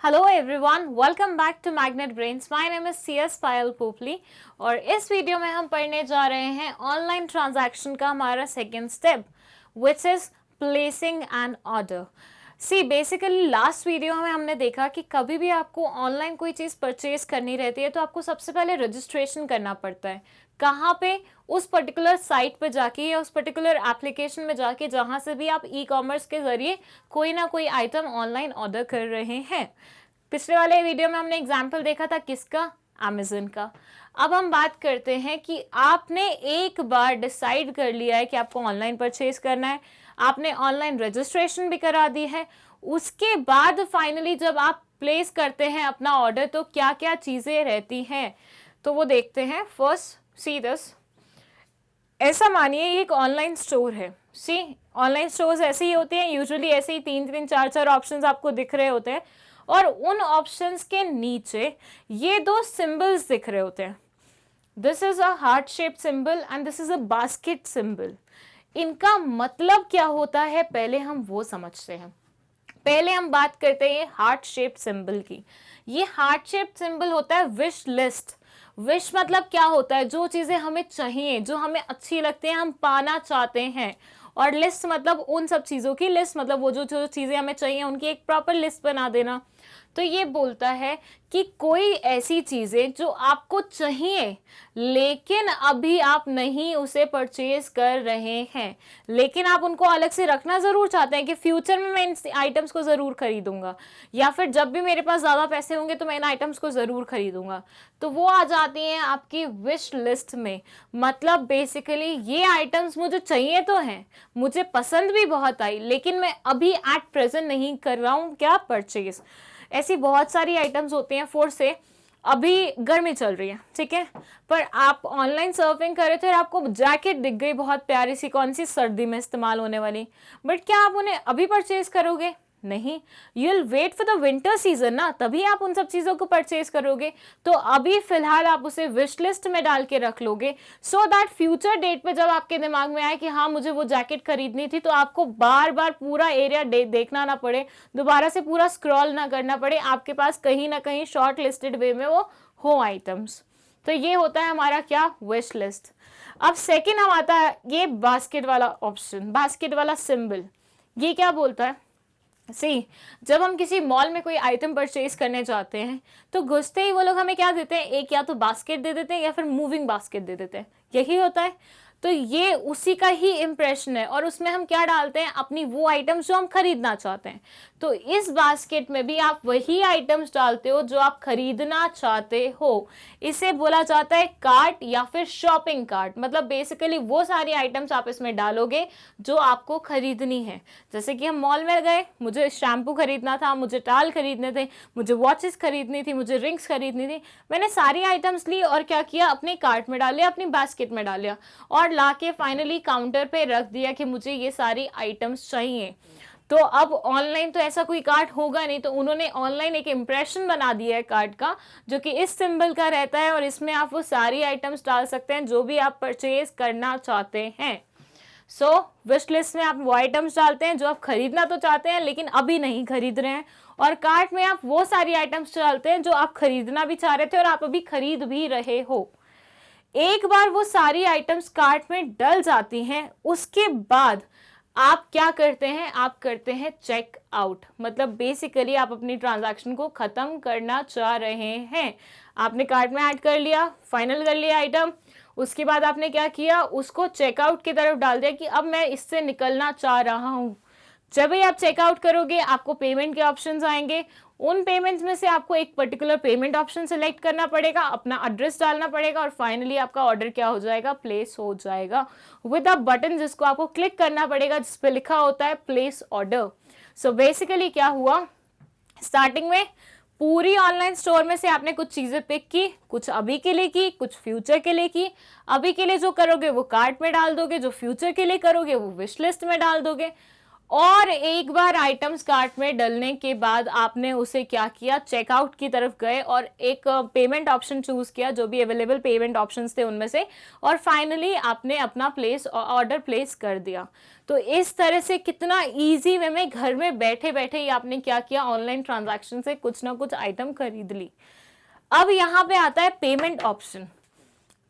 Hello everyone, welcome back to Magnet Brains. My name is CS Payal Popli और इस video में हम पढ़ने जा रहे हैं ऑनलाइन ट्रांजैक्शन का हमारा second step which is placing an order. See basically last video में हमने देखा कि कभी भी आपको ऑनलाइन कोई चीज़ परचेज करनी रहती है तो आपको सबसे पहले रजिस्ट्रेशन करना पड़ता है। कहाँ पे? उस पर्टिकुलर साइट पे जाके या उस पर्टिकुलर एप्लीकेशन में जाके जहाँ से भी आप ई कॉमर्स के ज़रिए कोई ना कोई आइटम ऑनलाइन ऑर्डर कर रहे हैं। पिछले वाले वीडियो में हमने एग्जाम्पल देखा था किसका? अमेजन का। अब हम बात करते हैं कि आपने एक बार डिसाइड कर लिया है कि आपको ऑनलाइन परचेज करना है, आपने ऑनलाइन रजिस्ट्रेशन भी करा दी है, उसके बाद फाइनली जब आप प्लेस करते हैं अपना ऑर्डर तो क्या क्या चीज़ें रहती हैं तो वो देखते हैं। फर्स्ट सी दिस, ऐसा मानिए ये एक ऑनलाइन स्टोर है। सी ऑनलाइन स्टोर्स ऐसे ही होते हैं, यूजुअली ऐसे ही तीन तीन चार चार ऑप्शंस आपको दिख रहे होते हैं और उन ऑप्शंस के नीचे ये दो सिंबल्स दिख रहे होते हैं। This is a heart shaped symbol and this is a basket symbol. इनका मतलब क्या होता है पहले हम वो समझते हैं। पहले हम बात करते हैं हार्ट शेप्ड सिंबल की। ये हार्ट शेप्ड सिंबल होता है विश लिस्ट। विश मतलब क्या होता है? जो चीज़ें हमें चाहिए, जो हमें अच्छी लगती हैं, हम पाना चाहते हैं। और लिस्ट मतलब उन सब चीज़ों की लिस्ट, मतलब वो जो जो चीज़ें हमें चाहिए उनकी एक प्रॉपर लिस्ट बना देना। तो ये बोलता है कि कोई ऐसी चीज़ें जो आपको चाहिए लेकिन अभी आप नहीं उसे परचेज कर रहे हैं, लेकिन आप उनको अलग से रखना ज़रूर चाहते हैं कि फ्यूचर में मैं इन आइटम्स को ज़रूर खरीदूंगा या फिर जब भी मेरे पास ज़्यादा पैसे होंगे तो मैं इन आइटम्स को ज़रूर खरीदूंगा। तो वो आ जाती हैं आपकी विश लिस्ट में। मतलब बेसिकली ये आइटम्स मुझे चाहिए तो हैं, मुझे पसंद भी बहुत आई, लेकिन मैं अभी एट प्रेजेंट नहीं कर रहा हूँ क्या परचेज। ऐसी बहुत सारी आइटम्स होती हैं। फोर से अभी गर्मी चल रही है, ठीक है, पर आप ऑनलाइन सर्फिंग कर रहे थे और आपको जैकेट दिख गई बहुत प्यारी सी, कौन सी सर्दी में इस्तेमाल होने वाली, बट क्या आप उन्हें अभी परचेज करोगे? नहीं, you will wait for the winter season ना, तभी आप उन सब चीज़ों को परचेज करोगे। तो अभी फिलहाल आप उसे विश लिस्ट में डाल के रख लोगे सो दैट फ्यूचर डेट पे जब आपके दिमाग में आए कि हाँ मुझे वो जैकेट खरीदनी थी तो आपको बार बार पूरा एरिया देखना ना पड़े, दोबारा से पूरा स्क्रॉल ना करना पड़े, आपके पास कहीं ना कहीं शॉर्ट लिस्टेड वे में वो हो आइटम्स। तो ये होता है हमारा क्या? Wish list. अब सेकेंड हम आता है ये बास्केट वाला ऑप्शन, बास्केट वाला सिंबल। ये क्या बोलता है? जब हम किसी मॉल में कोई आइटम परचेज करने जाते हैं तो घुसते ही वो लोग हमें क्या देते हैं? एक या तो बास्केट दे देते हैं या फिर मूविंग बास्केट दे देते हैं, यही होता है। तो ये उसी का ही इम्प्रेशन है और उसमें हम क्या डालते हैं? अपनी वो आइटम्स जो हम खरीदना चाहते हैं। तो इस बास्केट में भी आप वही आइटम्स डालते हो जो आप खरीदना चाहते हो। इसे बोला जाता है कार्ट या फिर शॉपिंग कार्ट। मतलब बेसिकली वो सारी आइटम्स आप इसमें डालोगे जो आपको खरीदनी है। जैसे कि हम मॉल में गए, मुझे शैम्पू खरीदना था, मुझे टाल खरीदने थे, मुझे वॉचेस खरीदनी थी, मुझे रिंग्स खरीदनी थी, मैंने सारी आइटम्स ली और क्या किया? अपने कार्ट में डाल लिया, अपनी बास्केट में डाल लिया और लाके फाइनली काउंटर पे रख दिया कि मुझे ये सारी आइटम्स चाहिए। तो अब ऑनलाइन तो ऐसा कोई कार्ट होगा नहीं, तो उन्होंने ऑनलाइन एक इम्प्रेशन बना दिया है कार्ट का जो कि इस सिंबल का रहता है और इसमें आप वो सारी आइटम्स डाल सकते हैं जो भी आप परचेज करना चाहते हैं। सो विश लिस्ट में आप वो आइटम्स डालते हैं जो आप खरीदना तो चाहते हैं लेकिन अभी नहीं खरीद रहे हैं, और कार्ट में आप वो सारी आइटम्स डालते हैं जो आप खरीदना भी चाह रहे थे और आप अभी खरीद भी रहे हो। एक बार वो सारी आइटम्स कार्ट में डल जाती हैं उसके बाद आप क्या करते हैं? आप करते हैं चेक आउट। मतलब बेसिकली आप अपनी ट्रांजैक्शन को खत्म करना चाह रहे हैं। आपने कार्ट में ऐड कर लिया, फाइनल कर लिया आइटम, उसके बाद आपने क्या किया? उसको चेकआउट की तरफ डाल दिया कि अब मैं इससे निकलना चाह रहा हूं। जब भी आप चेकआउट करोगे आपको पेमेंट के ऑप्शंस आएंगे। उन पेमेंट्स में से आपको एक पर्टिकुलर पेमेंट ऑप्शन सेलेक्ट करना पड़ेगा, अपना एड्रेस डालना पड़ेगा और फाइनली आपका ऑर्डर क्या हो जाएगा? प्लेस हो जाएगा विद अ बटन जिसको आपको क्लिक करना पड़ेगा जिस पे लिखा होता है प्लेस ऑर्डर। सो बेसिकली क्या हुआ? स्टार्टिंग में पूरी ऑनलाइन स्टोर में से आपने कुछ चीजें पिक की, कुछ अभी के लिए की, कुछ फ्यूचर के लिए की। अभी के लिए जो करोगे वो कार्ट में डाल दोगे, जो फ्यूचर के लिए करोगे वो विश लिस्ट में डाल दोगे। और एक बार आइटम्स कार्ट में डलने के बाद आपने उसे क्या किया, चेकआउट की तरफ गए और एक पेमेंट ऑप्शन चूज किया, जो भी अवेलेबल पेमेंट ऑप्शंस थे उनमें से, और फाइनली आपने अपना ऑर्डर प्लेस कर दिया। तो इस तरह से कितना इजी वे में घर में बैठे बैठे ही आपने क्या किया, ऑनलाइन ट्रांजैक्शन से कुछ ना कुछ आइटम खरीद ली। अब यहाँ पे आता है पेमेंट ऑप्शन।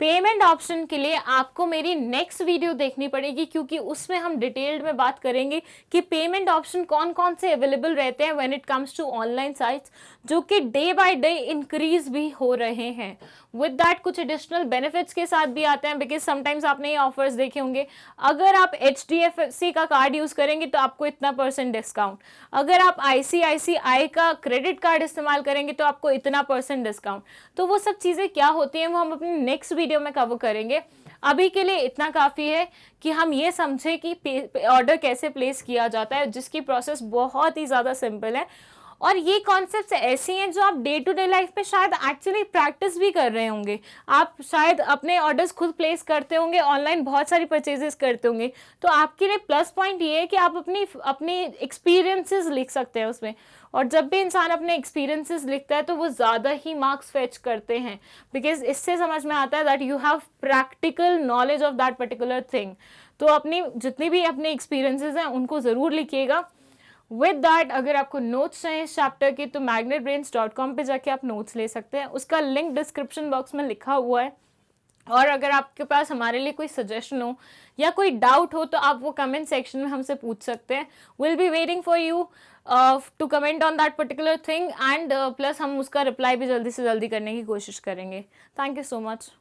पेमेंट ऑप्शन के लिए आपको मेरी नेक्स्ट वीडियो देखनी पड़ेगी, क्योंकि उसमें हम डिटेल्ड में बात करेंगे कि पेमेंट ऑप्शन कौन कौन से अवेलेबल रहते हैं when it comes to online sites, जो कि डे बाय डे इंक्रीज भी हो रहे हैं। विद दैट कुछ एडिशनल बेनिफिट्स के साथ भी आते हैं, बिकॉज समटाइम्स आपने ये ऑफर्स देखे होंगे, अगर आप HDFC का कार्ड यूज करेंगे तो आपको इतना % डिस्काउंट, अगर आप ICICI का क्रेडिट कार्ड इस्तेमाल करेंगे तो आपको इतना % डिस्काउंट। तो वो सब चीजें क्या होती हैं वो हम अपनी नेक्स्ट वीडियो में कवर करेंगे। अभी के लिए इतना काफी है कि हम ये समझे कि ऑर्डर कैसे प्लेस किया जाता है, जिसकी प्रोसेस बहुत ही ज्यादा सिंपल है। और ये कॉन्सेप्ट्स ऐसी हैं जो आप डे टू डे लाइफ पे शायद एक्चुअली प्रैक्टिस भी कर रहे होंगे। आप शायद अपने ऑर्डर्स खुद प्लेस करते होंगे, ऑनलाइन बहुत सारी परचेजेस करते होंगे, तो आपके लिए प्लस पॉइंट ये है कि आप अपनी एक्सपीरियंसेस लिख सकते हैं उसमें। और जब भी इंसान अपने एक्सपीरियंसेस लिखता है तो वो ज़्यादा ही मार्क्स फेच करते हैं, बिकॉज इससे समझ में आता है that you have practical knowledge of that particular thing. तो अपनी जितनी भी अपने एक्सपीरियंसेस हैं उनको ज़रूर लिखिएगा। विद दैट अगर आपको नोट्स चाहिए इस चैप्टर की तो magnetbrains.com पे जाके आप नोट्स ले सकते हैं, उसका लिंक डिस्क्रिप्शन बॉक्स में लिखा हुआ है। और अगर आपके पास हमारे लिए कोई सजेशन हो या कोई डाउट हो तो आप वो कमेंट सेक्शन में हमसे पूछ सकते हैं। Will be waiting for you to comment on that particular thing, and plus हम उसका रिप्लाई भी जल्दी से जल्दी करने की कोशिश करेंगे। Thank you so much.